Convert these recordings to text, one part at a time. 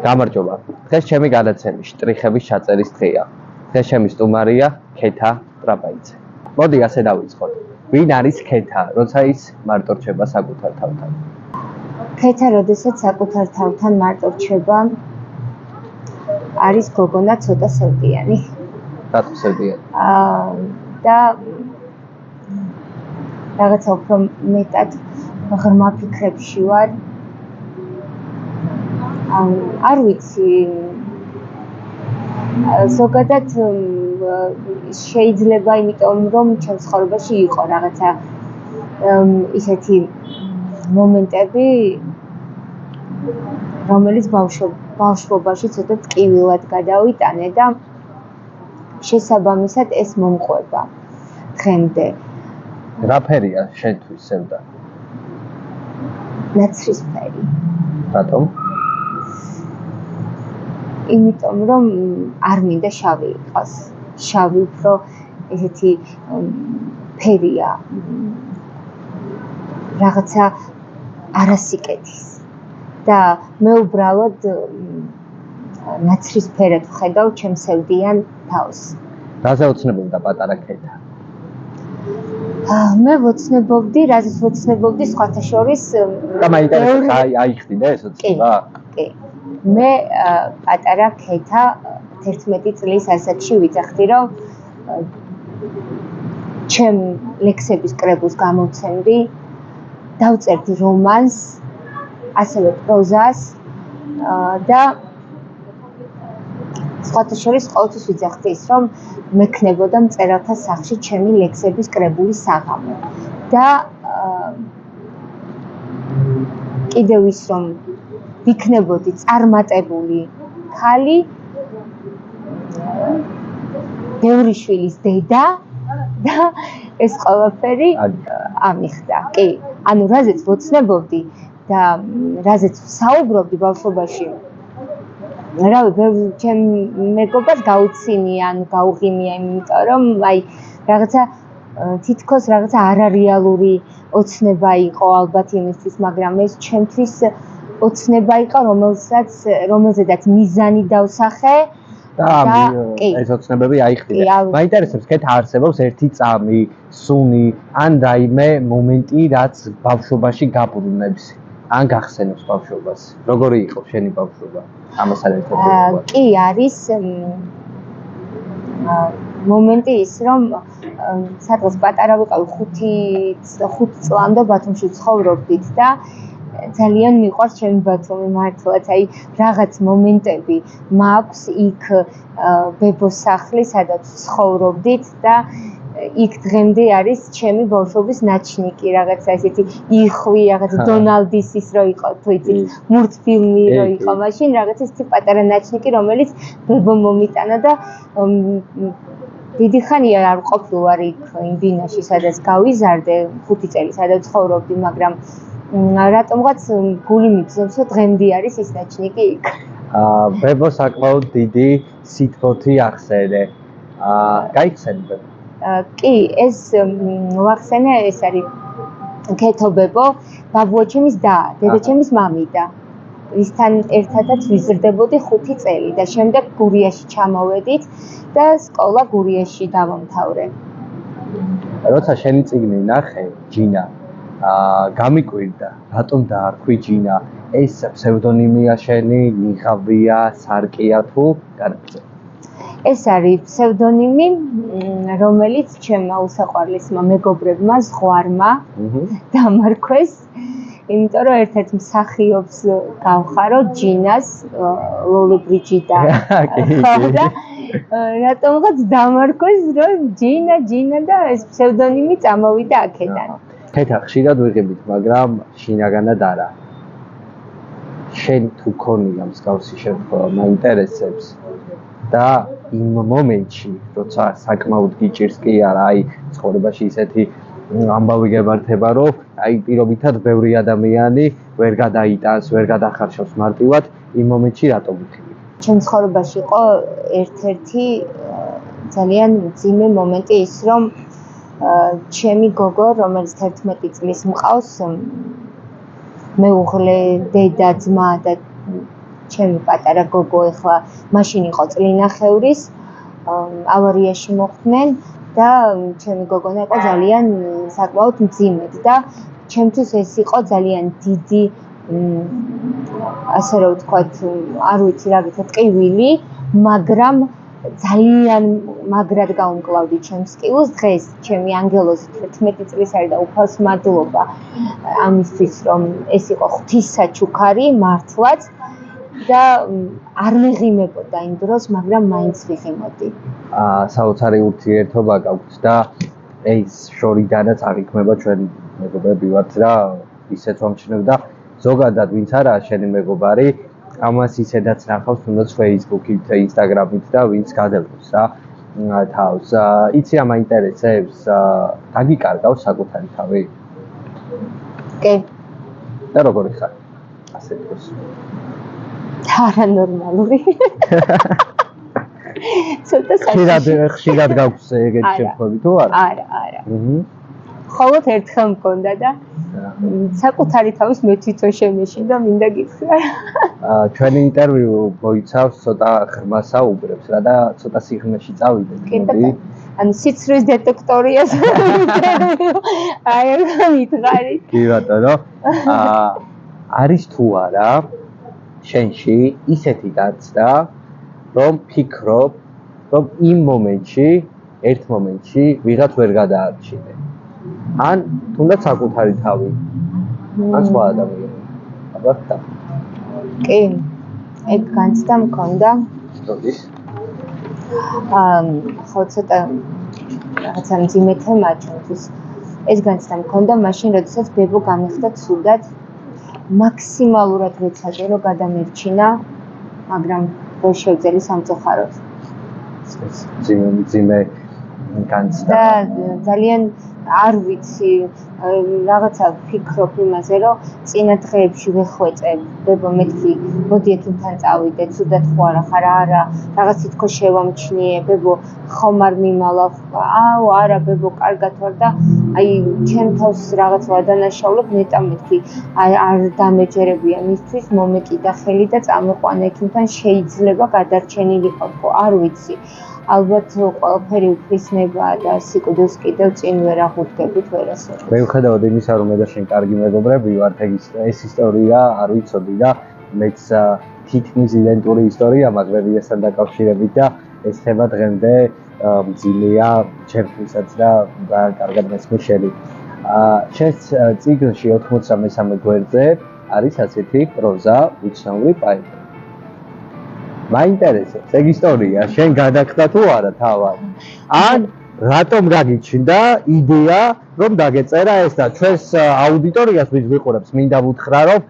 გამარჯობა. დღეს ჩემი გადაცემის შტრიხების ჩაწერის დღეა. დღეს ჩემი სტუმარია ქეთა ტრაპაიძე. მოდი ასე დავიწყოთ. ვინ არის ქეთა, როცა ის მარტო რჩება საკუთარ თავთან? ქეთა, როდესაც საკუთარ თავთან მარტო რჩება, არის გოგონა ცოტა სევდიანი. რატო სევდიანი? და რაღაცა უფრო მეტად ღრმა ფიქრებში ვარ. არ ვიცი, ზოგადად შეიძლება, იმიტომ რომ ჩემს ცხოვრებაში იყო რაღაცა ისეთი მომენტები, რომელიც ბავშვობაში ცოტა ტკივილად გადავიტანე და შესაბამისად ეს მომყვება დღემდე. რა ფერია შენთვის სევდა? ნაცრისფერი. რატომ? იმიტომ რომ არ მინდა შავი იყოს. შავი უფრო ესეთი ფერია. რაღაცა არასიკეთის. და მე უბრალოდ ნაცრისფერად ვხედავ ჩემს სევდიან თავს. რაზე ოცნებობდა პატარა ქეთა? მე ვოცნებობდი, რაზეც ვოცნებობდი სხვათა შორის. და მაინტერესებს აიხდიდა ეს ოცნება? კი. მე პატარა ქეთა 11 წლის ასაკში ვიძახდი, რომ ჩემ ლექსების კრებულს გამოვცემდი, დავწერდი რომანს, ასევე პროზას და სხვათა შორის ყოველთვის ვიძახდი ის, რომ მექნებოდა მწერალთა სახლში ჩემი ლექსების კრებული საღამო. და კიდევ ის, რომ ვიქნებოდი წარმატებული ქალი, ბევრი შვილის დედა და ეს ყველაფერი ამიხდა. კი, ანუ რაზეც ვოცნებობდი და რაზეც ვსაუბრობდი ბავშვობაში. ჩემ მეგობარს გაუცინია, ანუ გაუღიმია, იმიტომ რომ აი რაღაცა თითქოს რაღაცა არარეალური ოცნება იყო ალბათ იმისთვის, მაგრამ ეს ჩემთვის ოცნება იყო, რომელზედაც მიზანი დავსახე და ეს ოცნებები აიხდიდა. მაინტერესებს, ქეთა არსებობს ერთი წამი, სუნი, ან რაიმე მომენტი, რაც ბავშვობაში გაბრუნებს, ან გახსენებს ბავშვობას. როგორი იყო შენი ბავშვობა? ამასთან ერთად. კი, არის მომენტი ის, რომ სადღაც პატარა ვიყავი 5 წლამდე ბათუმში ცხოვრობდით და ძალიან მიყვარს ჩემი ბათუმი მართლაც, აი რაღაც მომენტები მაქვს იქ ბებოს სახლი, სადაც ცხოვრობდით და იქ დღემდე არის ჩემი ბავშვობის ნაჩნიკი, რაღაცა ესეთი იხვი, რაღაცა დონალდის რო იყო, თუ იცით, მულტფილმი რო იყო, მაშინ რაღაცა ესეთი პატარა ნაჩნიკი, რომელიც ბებო მომიტანა და დიდი ხანია არ ყოფილვარ იქ იმ ბინაში, სადაც გავიზარდე 5 წელი, სადაც ცხოვრობდი, მაგრამ რატომღაც გული მიგზნობს, რომ დღემდე არის ეს ნაჩნიკი იქ. ბებო საკმაოდ დიდი სითბოთი ახსენე. გაიხსენე ბებო? კი, ეს ვახსენე, ეს არის ქეთო ბებო, ბაბუა ჩემის და, დედა ჩემის მამიდა. ვისთან ერთადაც ვიზრდებოდი 5 წელი და შემდეგ გურიაში ჩამოვედით და სკოლა გურიაში დავამთავრე. როცა შენი წიგნი ნახე, ჯინა, გამიკვირდა, რატომ დაარქვი ჯინა? ეს ფსევდონიმია შენი, ნიღაბია, სარკია თუ განაგრძო? ეს არის ფსევდონიმი, რომელიც ჩემმა უსაყვარლესმა მეგობრებმა ზღვარმა დამარქვეს, იმიტომ რომ ერთ-ერთ მსახიობს გავხარო ჯინას, ლოლო ბრიჯიტა. და რატომღაც დამარქვეს, რომ ჯინა და ეს ფსევდონიმი წამოვიდა აქედან. ქეთა, ხშირად ვიღებით, მაგრამ შინაგანად არა. შენ თუ ქონია მსგავსი შემთხვევა, მაინტერესებს და იმ მომენტში, როცა საკმაოდ გიჭირს კი არა, აი ცხოვრებაში ისეთი ამბავი გემართება, რომ აი პირობითად ბევრი ადამიანი ვერ გადაიტანს, ვერ გადახარშავს მარტივად, იმ მომენტში რატომ ვიხილე? ჩემ ცხოვრებაში იყო ერთ-ერთი ძალიან მძიმე მომენტი ის, რომ ჩემი გოგო, რომელიც 11 წლის მყავს, მეუღლე, დედა, ძმა და ჩემი პატარა გოგო ეხლა მაშინ იყო წლინახევრის ავარიაში მოხვდნენ და ჩემი გოგონა იყო ძალიან საკმაოდ მძიმედ და ჩემთვის ეს იყო ძალიან დიდი ასე რომ ვთქვათ, არ ვიცი რა გითხრათ, ტყივილი, მაგრამ ძალიან მაგრად გაუმკლავდი ჩემს სკილს დღეს ჩემი ანგელოზი 11 წლის არის და უფალს მადლობა ამისთვის რომ ეს იყო ღვთისაჩუქარი მართლაც და არ მეღიმებოდა იმ დროს მაგრამ მაინც ვიღიმოდი საოცარი ურთიერთობა გაქვთ და ეს შორიდანაც აღიქმება ჩვენ მეგობრები ვართ და ისეც ვამჩნევ და ზოგადად ვინც არაა შენი მეგობარი ამას ისედაც ნახავს თუნდაც Facebook-ით, Instagram-ით და ვინც გადავლობს რა თავს. იცი რა მაინტერესებს? დაგიკარგავს საკუთარი თავი? კი. და როგორი ხარ? ასე თქოს. არანორმალური. ცოტა ხშირად გაქვს ეგეთი შემთხვევები თუ არა? არა. ხოლოდ ერთხელ მქონდა და საკუთარი თავის მე თვითონ შემეშინდა მინდა გითხრა. ჩვენი ინტერვიუ მოიცავს ცოტა ღრმა საუბრებს რა და ცოტა სიღრმეში წავიდეთ. მოდი. ანუ სიცრუის დეტექტორია ინტერვიუ. აი რა მითხარი. კი ბატონო. არის თუ არა შენში ისეთი გაცდა რომ ფიქრობ რომ იმ მომენტში ერთ მომენტში ვიღაც ვერ გადაარჩინე. ან თუნდაც საკუთარი თავი. ან სხვა ადამიანი. აბა ხა. კი. ეგ განცდა მქონდა. როდის? ხო ცოტა რაღაცა მძიმე თემაა ჩვენთვის. ეს განცდა მქონდა მაშინ, როდესაც ბებო გამიხდა ცუდად. მაქსიმალურად ვეცადე რომ გადამერჩინა, მაგრამ ვერ შევძელი სამწუხაროდ. ძიმე განცდა. და ძალიან არ ვიცი რაღაცა ვფიქრობ იმაზე რომ წინა დღეებში ვეხვეწებ ბებო მეთქი მოდი ეთუნთან წავიდე ცუდად ხო არა ხარ არა რაღაც თვითონ შევამჩნიე ბებო ხომ არ მიმალავ აუ არა ბებო კარგად ვარ და აი ჩემ თავს რაღაც ვადანაშაულებ ნეტა მეთქი აი არ დამეჯერებია მისთვის მომეკიდა ხელი და წამოყვანა ეთუნთან შეიძლება გადარჩენილიყო ხო არ ვიცი ალბათ ყველაფერი უფრისნებაა და სიკვდილს კიდევ წინ ვერ აღუდგებით ვერასოდეს. მე ვხედავდი იმისა რომ მე და შენ კარგი მეგობრები ვართ ეს ისტორია არ ვიცოდი და მეც თითქმის იდენტური ისტორია მაგრამ ესთან დაკავშირებით და ეს თემა დღემდე მძიმეა ჩემთვისაც და კარგად მესმის შენი. შენს წიგნში 93 გვერდზე არის ასეთი პროზა უცნაური პაეტი. მაინტერესებს ეგ ისტორია შენ გადახდა თუ არა თავად ან რატომ გაგიჩნდა იდეა რომ დაგეწერა ეს და ჩვენს აუდიტორიას ვინც ვიყურებს მინდა ვუთხრა რომ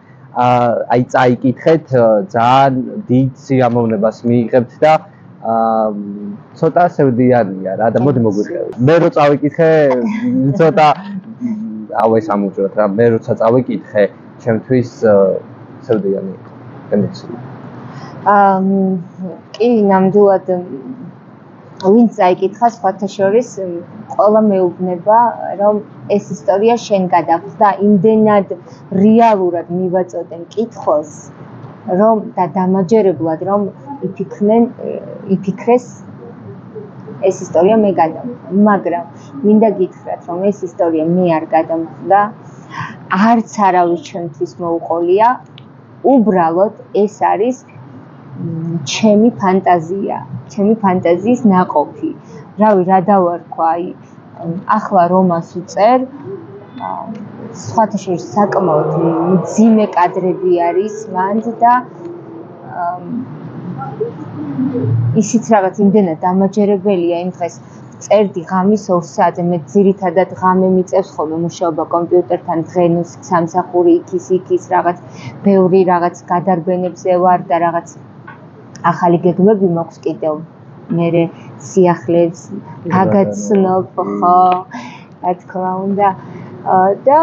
აი წაიკითხეთ ძალიან დიდ სიამოვნებას მიიღებთ და ცოტა სევდიანია რა და მოდი მოგვიყევი მე რო წავიკითხე ცოტა აუ ეს ამოჭროთ რა მე როცა წავიკითხე ჩემთვის სევდიანი იყო ემოცია კი ნამდვილად ვინც წაიკითხა სხვათა შორის ყველა მეუბნება რომ ეს ისტორია შენ გადახვდა იმდენად რეალურად მივაწოდე მკითხველს რომ და დამაჯერებლად რომ იფიქრეს ეს ისტორია მე გადავხდა მაგრამ მინდა გითხრათ რომ ეს ისტორია მე არ გადავხდა არც არავის ჩვენთვის მოუყოლია უბრალოდ ეს არის ჩემი ფანტაზია, ჩემი ფანტაზიის ნაყოფი. რავი, რა დავარქვა, აი, ახლა რომანს უწერ, სხვათა შორის საკმაოდ მძიმე კადრები არის მანდ და ისიც რაღაც იმდენად დამაჯერებელია იმ დღეს წერდი ღამის 2 საათზე მე ძირითადად ღამე მიწევს ხოლმე მუშაობა კომპიუტერთან დღენს სამსახური იქის რაღაც ბევრი რაღაც გადარბენებზე ვარ და რაღაც ახალი გეგმები მაქვს კიდევ მე სიახლეს გაგაცნობ ხო რა თქმა უნდა და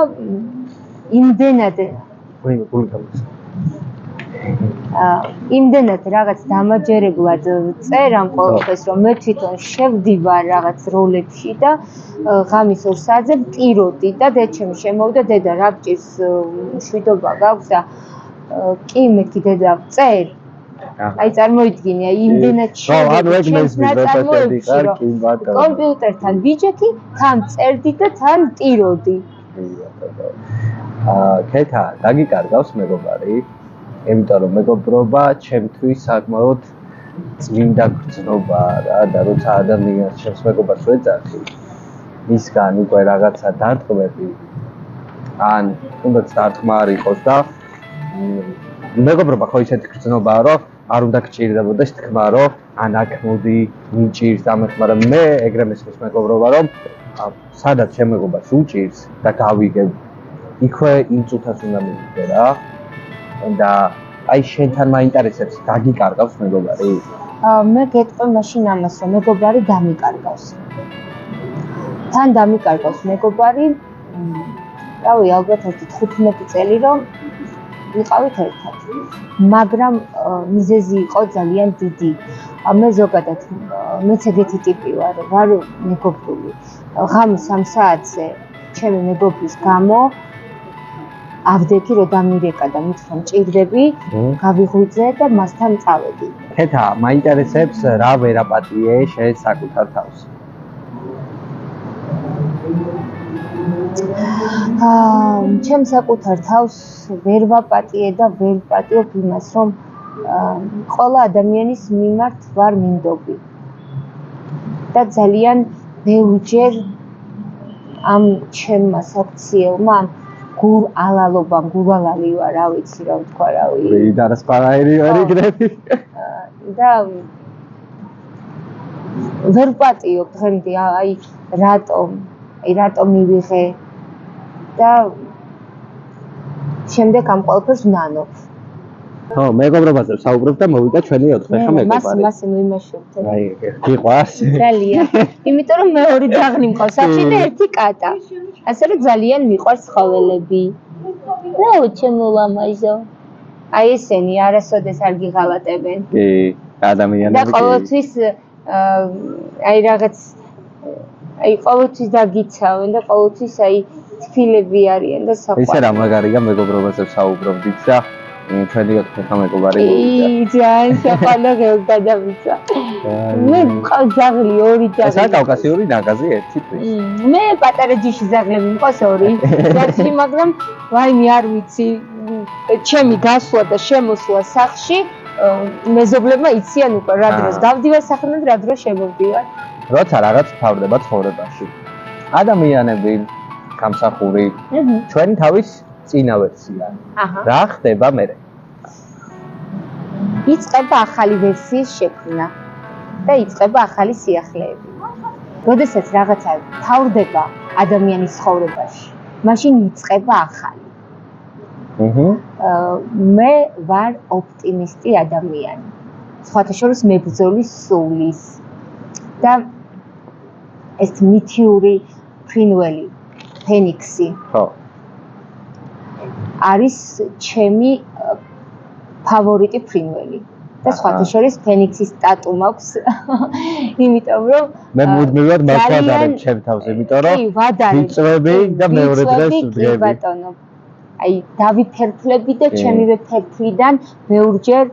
იმდენად რაღაც დამაჯერებლად წერ ამ ყველაფერს რომ მე თვითონ შევდივარ რაღაც როლებში და ღამის 2 საათზე ვტიროდი და დედჩემ შემოვიდა დედა რა გჭირს მშვიდობა გაქვს და კი მეთქი დედა წერ აი წარმოიდგინე, აი იმდენად კომპიუტერთან ბიჯეთი, თან წერდი და თან ტიროდი. ქეთა, დაგიკარგავს მეგობარი, იმიტომ რომ მეგობრობა ჩემთვის საკმაოდ წმინდა გრძნობაა რა და როცა ადამიანს ჩემს მეგობარს ვეძახი, მისგან უკვე რაღაცა დარტყმები ან თუნდაც დარტყმა არ იყოს და მეგობრობა ხო ისეთი გრძნობაა, რომ არ უნდა გჭირდებოდეს თქმა, რომ ან აქ მოდი მიჭირს ამას, მაგრამ მე ეგრე მესმის მეგობრობა, რომ სადაც შემეგობას უჭირს და გავიგებ, იქვე იმ წუთას უნდა მივიდე რა. და აი შენთან მაინტერესებს დაგიკარგავს მეგობარი? მე გეტყვი მაშინ ამას, რომ მეგობარი დამიკარგავს. თან დამიკარგავს მეგობარი, რავი, ალბათ 15 წელი რომ ვიყავით ერთად. მაგრამ მიზეზი იყო ძალიან დიდი. მე ზოგადად მეც ეგეთი ტიპი ვარ მეგობრული. ღამის 3 საათზე ჩემი მეგობრის გამო ავდექი რომ დამირეკა და მითხრა მჭირდები, გავიღვიძე და მასთან წავედი. ქეთა, მაინტერესებს რა ვერაპატიე შენ საკუთარ თავს? ჩემ საკუთარ თავს ვერ ვაპატიე და ვერ ვპატიობ იმას, რომ ყველა ადამიანის მიმართ ვარ მინდობი. და ძალიან ბევრჯერ ამ ჩემმა საქციელმა გურვალალი ვარ, რა ვიცი რა ვთქვა, რავი. და რა სპარაერი ვარ იგრეთი. და ვერ ვპატიობ დღემდე, აი რატომ მივიღე და შემდეგ ამ ყველაფერს ვნანობ. ხო, მეგობრობაზე ვსაუბრობ და მოვიდა ჩვენი 4 მეგობარი. მასე მივიმაშავთ. აი, გიყვარს? ძალიან. იმიტომ რომ მე 2 ძაღლი მყავს, სახში და 1 კატა. ასე რომ ძალიან მიყვარს ცხოველები. და ჩემო ლამაზო. აი ესენი არასოდეს არ გიღალატებენ. კი, ადამიანები. და ყოველთვის აი რაღაც აი ყოველთვის დაგიცავენ და ყოველთვის აი თბილები არიან და საყვარელი. ისე რა მაგარია მეგობრობაზე ვსაუბრობდით და ჩვენი 4 მეგობარი მოვიდა. ძალიან შეყვანდა გადავიცა. მე მყავს ძაღლი 2 ძაღლი. ესა კავკასიური ნაგაზი 1 თვის. მე პატარა ჯიში ძაღლები მყავს 2 სახლში, მაგრამ ვაიმე არ ვიცი, ჩემი გასვლა და შემოსვლა სახლში მეზობლებმა იციან უკვე რა დროს დავდივარ საქმედ, რა დროს შემოვდივარ. როცა რაღაც თავდება ცხოვრებაში. ადამიანები, გამსახური, ჩვენი თავის წინა ვერსია. რა ხდება მერე? იწყება ახალი ვერსიის შექმნა და იწყება ახალი სიახლეები. როდესაც რაღაცა თავდება ადამიანის ცხოვრებაში, მაშინ იწყება ახალი. მე ვარ ოპტიმისტი ადამიანი. სხვათა შორის მებრძოლის სულის და ეს მითიური ფრინველი, ფენიქსი. ხო. არის ჩემი ფავორიტი ფრინველი. და სხვათა შორის ფენიქსის სტატუ მაქვს. იმიტომ რომ მე მუდმივად მახვადარებ ჩემ თავს, იმიტომ რომ ვიწვევი და მეორე დღეს ვდგები. კი ბატონო. აი დავიფერფლები და ჩემივე ფერფლიდან ბევრჯერ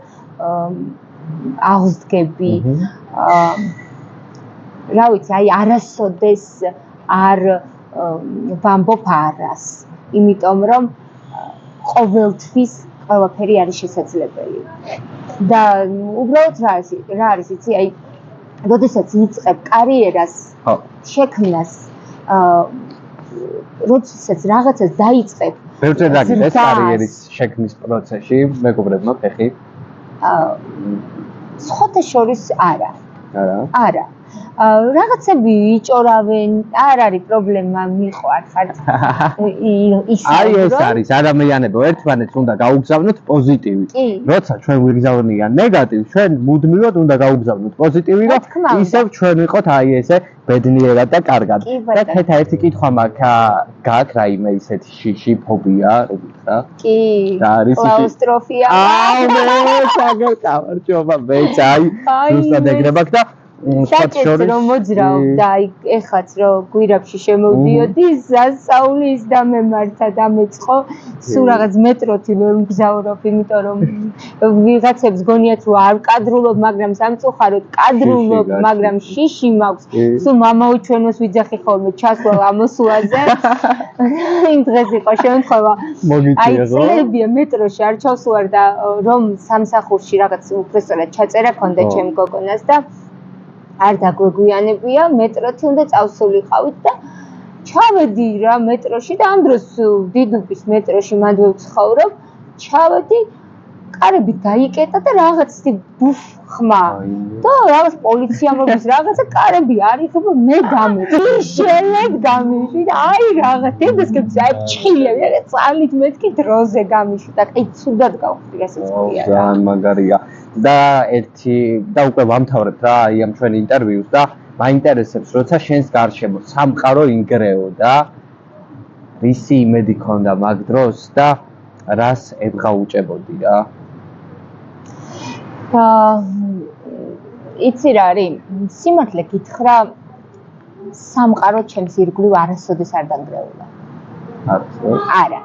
აღსდგები. რა ვიცი, აი არასოდეს არ ვამბობ არას. იმიტომ რომ ყოველთვის ყველაფერი არის შესაძლებელი. და უბრალოდ რა არის იცი, აი როდესაც იწყებ კარიერას, შექმნას, როდესაც რაღაცას დაიწყებ, ბევრჯერ დაგიდეს კარიერის შექმნის პროცესში მეგობრებმა ფეხი? სხვათა შორის არა. არა. რაღაცები იჭორავენ, არ არის პრობლემა, მიყვარხართ. აი ეს არის ადამიანებო, ერთმანეთს უნდა გაუგზავნოთ პოზიტივი. როცა ჩვენ ვიგზავნია ნეგატივი, ჩვენ მუდმივად უნდა გაუგზავნოთ პოზიტივი, რომ ისევ ჩვენ ვიყოთ აი ესე ბედნიერად და კარგად. და ქეთა ერთი კითხვა გაქვს რაიმე ისეთი შიში ფობია, როგორც რა? კი. კლაუსტროფია. მე საგერ კავარჯობა მეც აი ზუსტად ეგრე მაქვს და საჭიროა რომ მოძრაო და ეხლაც რომ გვირაბში შემოვდიოდი სასწაული ის და მემართა და მეწყო სულ რაღაც მეტროთი ვერ მგზავრობ იმიტომ რომ ვიღაცებს გონიათ რომ არ კადრულობ მაგრამ სამწუხაროდ კადრულობ მაგრამ შიში მაქვს სულ მამაუჩვენოს ვიძახი ხოლმე ჩასვლა ამოსულაზე იმ დღეს იყო შემთხვევა აი წლებია მეტროში არ ჩავსვარ და რომ სამსახურში რაღაც უბრალოდ ჩაწერა ქონდა ჩემ გოგონას და არ დაგვეგვიანებია მეტროთი უნდა წავსულიყავით და ჩავედი რა მეტროში და ამ დროს დიდუბის მეტროში მანდ ვცხოვრობ ჩავედი კარები გაიკეტა და რაღაც ბუფ ხმა და რაღაც პოლიცია მოგის რაღაცა კარები არ იღება მე დამეჭი შელეთ გამიშვი და აი რაღაც დედასკებს აი ჩხილები რა წალით მეთქი დროზე გამიშვი და აი ცუდად გავხდი რასაც ქვია რა მაგარია და ერთი და უკვე ვამთავრებთ რა აი ამ ჩვენი ინტერვიუს და მაინტერესებს როცა შენს გარშემო სამყარო ინგრეო და რისი იმედი ქონდა მაგ დროს და რას ებღაუჭებოდი რა იცი რა არის სიმართლე გითხრა სამყარო ჩემს ირგვლივ არასოდეს არ დანგრეულა არა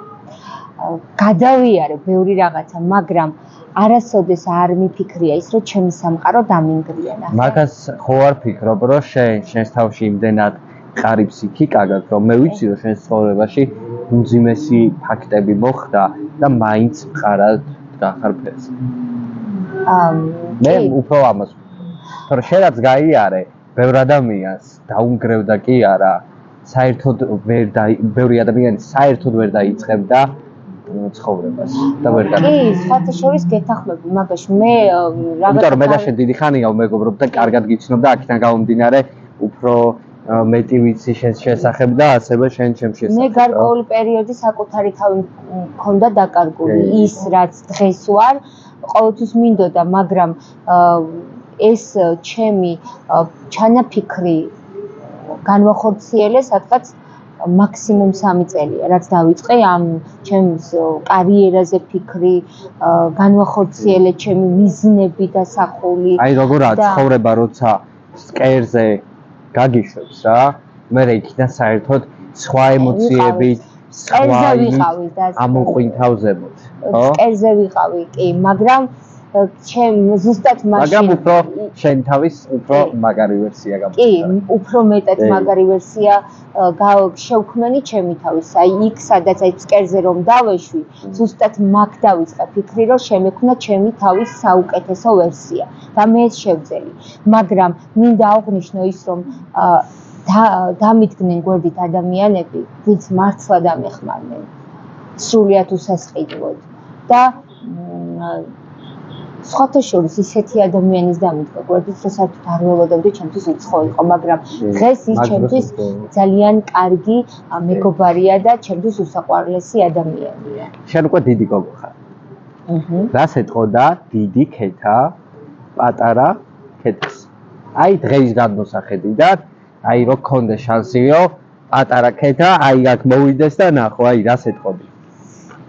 გადავიარე ბევრი რაღაცა მაგრამ არასოდეს არ მიფიქრია ის რომ ჩემი სამყარო დამინგრიანა მაგას ხო არ ფიქრობ რომ შენს თავში იმდენად ყარი ფსიქიკა გაქვს რომ მე ვიცი რომ შენს ცხოვრებაში უმძიმესი ფაქტები მოხდა და მაინც მყარად გახარ ფერს მე უფრო ამას თორე შენაც გაიარე ბევრ ადამიანს დაუნგრევდა კი არა საერთოდ ბევრი ადამიანი საერთოდ ვერ დაიწყებდა ცხოვრებას და ვერ კი სხვათა შორის გეთახმები მაგაში მე რაღაცა იმიტომ რომ მე და შენ დიდი ხანია ვმეგობრობ და კარგად გიცნობ და აქედან გამომდინარე უფრო მეტი ვიცი შენს შესახებ და ასევე შენ ჩემს შესახებ მე გარკვეული პერიოდი საკუთარი თავი მქონდა დაკარგული ის რაც დღეს ვარ ყოველთვის მინდოდა მაგრამ ეს ჩემი ჩანაფიქრი განვახორციელე სადღაც მაქსიმუმ 3 წელია რაც დავიწყე ამ ჩემს კარიერაზე ფიქრი განვახორციელე ჩემი მიზნები და სახული აი როგორაა ცხოვრება როცა სკერზე გაგიშვებს რა მე იქიდან საერთოდ სხვა ემოციები სხვა ამოყვინთავზებოდ ხო სკერზე ვიყავი კი მაგრამ ჩემ ზუსტად მაგრამ უფრო შენ თავის უფრო მაგარი ვერსია გამოჩნდა. კი, უფრო მეტად მაგარი ვერსია შევქმენი ჩემი თავის. აი იქ სადაც აი სკერზე რომ დავეშვი, ზუსტად მაგ დავიწყე ფიქრი რომ შემექმნა ჩემი თავის საუკეთესო ვერსია და მე ეს შევძელი. მაგრამ მინდა აღვნიშნო ის რომ დამიდგნენ გვერდით ადამიანები, ვინც მართლა დამეხმარნენ. სრულიად უსასყიდლოდ და სხვათა შორის ისეთი ადამიანის დამიდგა გვერდით, რომ საერთოდ არ ველოდებდი ჩემთვის უცხო იყო, მაგრამ დღეს ის ჩემთვის ძალიან კარგი მეგობარია და ჩემთვის უსაყვარლესი ადამიანია. შენ უკვე დიდი გოგო ხარ. რას ეთყოდა დიდი ქეთა პატარა ქეთას? აი დღეის გადმოსახედიდან, აი რო გქონდა შანსიო პატარა ქეთა, აი აქ მოვიდეს და ნახო, აი რას ეთყოდი?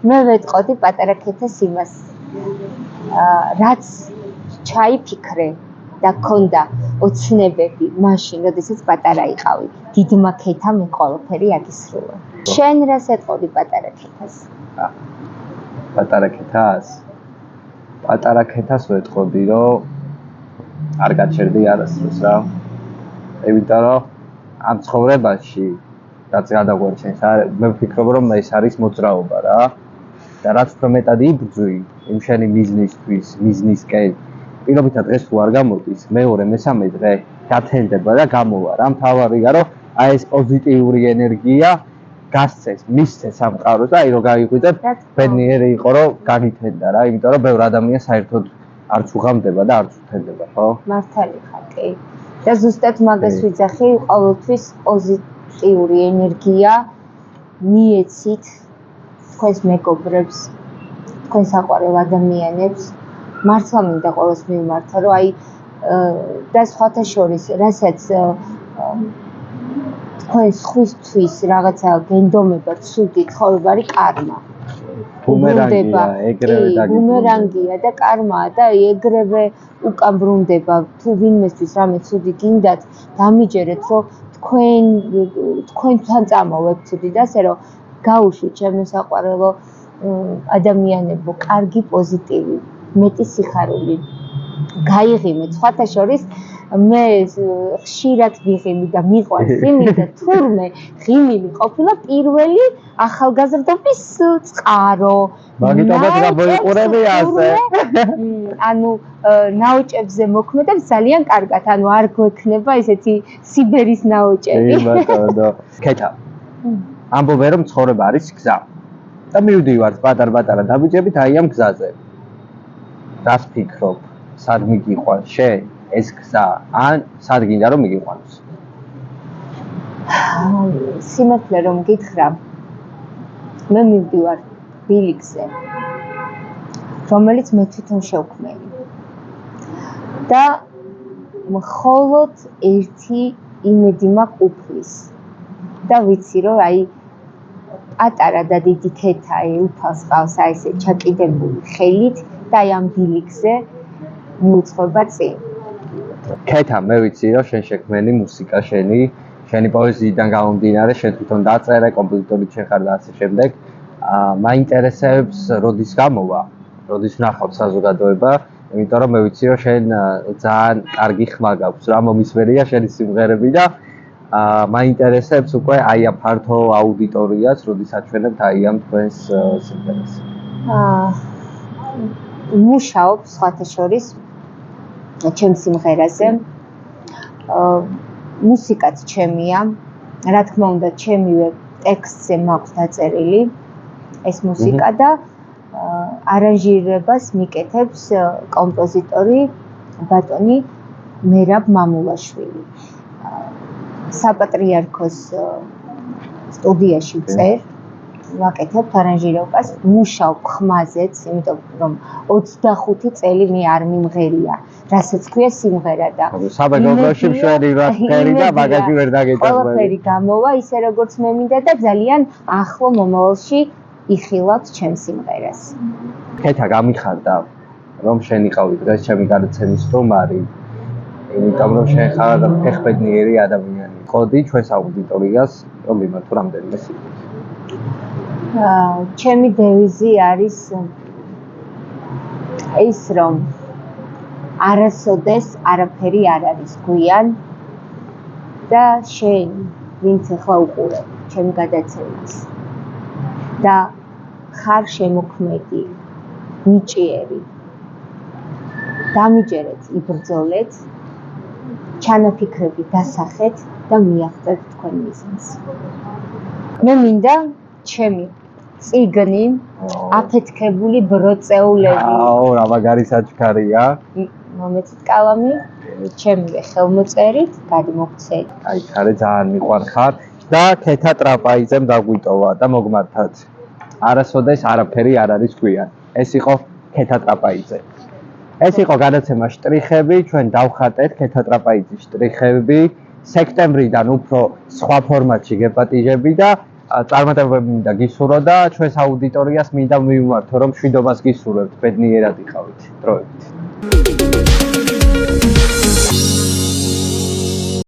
მე ვეთყოდი პატარა ქეთას იმას რაც ჩაიფიქრე და ქონდა ოცნებები მაშინ, როდესაც პატარა იყავი. დიდმა ქეთამ მე ყველაფერი აგისრულა. შენ რას ეთყოდი პატარა ქეთას? პატარა ქეთას? პატარა ქეთას ვეთყოდი, რომ არ გაჩერდი არასდროს რა. იმიტომ რომ ამ ცხოვრებაში რაც გადაგვარჩენს, მე ვფიქრობ, რომ ეს არის მოძრაობა რა. და რაც უფრო მეტად იბრძვი იმ შენი მიზნისთვის, მიზნისკენ, პირობითად დღეს თუ არ გამოდის, მეორე, მესამე დღე გათენდება და გამოვა რა. მთავარია რომ აი ეს პოზიტიური ენერგია გასცეს, მისცეს სამყაროს და აი რომ გაიყვიდეთ, ბედნიერი იყო რომ გაგითენდა რა, იმიტომ რომ ბევრ ადამიანს საერთოდ არც უღამდება და არც უთენდება, ხო? მართალი ხარ, კი. და ზუსტად მაგას ვიძახი, ყოველთვის პოზიტიური ენერგია მიეცით თქვენს მეგობრებს, თქვენ საყვარელ ადამიანებს, მართლა მინდა ყოველს მივმართა, რომ აი და სხვათა შორის, რასაც თქვენ სხვისთვის რაღაცა გენდომება, ცუდი ცხოვრება არის კარმა. ბუმერანგია, ეგრევე დაგიბრუნდება. ბუმერანგია და კარმაა და ეგრევე უკან ბრუნდება. თუ ვინმესთვის რამე ცუდი გინდათ, დამიჯერეთ, რომ თქვენთან წამოვებ ცუდი და ასე რომ გაუშვით ჩემო საყვარელო ადამიანებო, კარგი პოზიტივი, მეტი სიხარული. გაიღიმეთ, სხვათა შორის მე ხშირად ვიღიმი და მიყვარს ღიმილი და თურმე ღიმილი ყოფილა პირველი ახალგაზრდობის წყარო. მაგიტომაც გამოიყურები ასე. ანუ ნაოჭებზე მოქმედებს ძალიან კარგად, ანუ არ გვექნება ესეთი სიბერის ნაოჭები. ბატონო. ქეთა. ამბობენ რომ ცხოვრება არის გზა. და მივდივართ პატარ-პატარა დაბიჯებით აი ამ გზაზე. რას ფიქრობ? სად მიგიყვანს შენ ეს გზა? ან სად გინდა რომ მიგიყვანოს? სიმართლე რომ გითხრა, მე მივდივარ ბილიკზე, რომელიც მე თვითონ შევქმნილი. და მხოლოდ ერთი იმედი მაქვს უფლის. და ვიცი რომ აი პატარა და დიდი ქეთა უფალს ყავს აი ესე ჩაკიდებული ხელით და აი ამ ბილიკზე მიუძღვება წინ. ქეთა, მე ვიცი რომ შენ შექმნილი მუსიკა შენი პოეზიიდან გამომდინარე, შენ თვითონ დაწერე, კომპოზიტორი შენ ხარ და ასე შემდეგ. მაინტერესებს როდის გამოვა, როდის ვნახავ საზოგადოება, იმიტომ რომ მე ვიცი რომ შენ ძალიან კარგი ხმა გაქვს, რა მომისმენია შენი სიმღერები და მაინტერესებს უკვე აი ამ ფართო აუდიტორიას, როდის აჩვენებთ აი ამ თქვენს სიმღერას. მუშაობ სხვათა შორის ჩემ სიმღერაზე. მუსიკაც ჩემია, რა თქმა უნდა, ჩემივე ტექსტზე მაქვს დაწერილი ეს მუსიკა და არანჟირებას მიკეთებს კომპოზიტორი ბატონი მერაბ მამულაშვილი. საპატრიარქოს სტუდიაში წერ ვაკეთებ არანჟირებას, მუშაობ ხმაზეც, იმიტომ რომ 25 წელი მე არ მიმღერია, რასაც ქვია სიმღერა და საბაგალოში მშვენი ვარ და მაგაში ვერ დაგეტყვი. ყველაფერი გამოვა ისე როგორც მე მინდა და ძალიან ახლო მომავალში იხილავთ ჩემ სიმღერას. ქეთა გამიხარდა რომ შენ იყავი დღეს ჩემი გადაცემის სტუმარი, იმიტომ რომ შენ ხარ ფეხბედნიერი ადამიანი. ხოდი ჩვენს აუდიტორიას რომ მიმართო რამდენიმე სიტყვით. ჩემი დევიზი არის ის რომ არასოდეს არაფერი არ არის გვიან და შენ ვინც ახლა უყურებ ჩემ გადაცემას და ხარ შემოქმედი ნიჭიერი დამიჯერეთ იბრძოლეთ ჩანაფიქრები დასახეთ და მიაღწევთ თქვენ მიზანს. მე მინდა ჩემი წიგნი აფეთქებული ბროწეულები. აუ, რა მაგარი საჩქარია. მომეცით კალამი, ჩემივე ხელმოწერით გადმოგცეთ. აი, ხარე ძალიან მიყვარხარ და ქეთა ტრაპაიძემ დაგვიტოვა და მოგმართათ. არასოდეს არაფერი არ არის გვიან. ეს იყო ქეთა ტრაპაიძე. ეს იყო გადაცემა შტრიხები, ჩვენ დავხატეთ ქეთა ტრაპაიძის შტრიხები. სექტემბრიდან უფრო სხვა ფორმატში გეპატიჟები და წარმატებები მინდა გისურვო და ჩვენს აუდიტორიას მინდა მივმართო რომ მშვიდობას გისურვებთ, ბედნიერად იყავით. დროებით.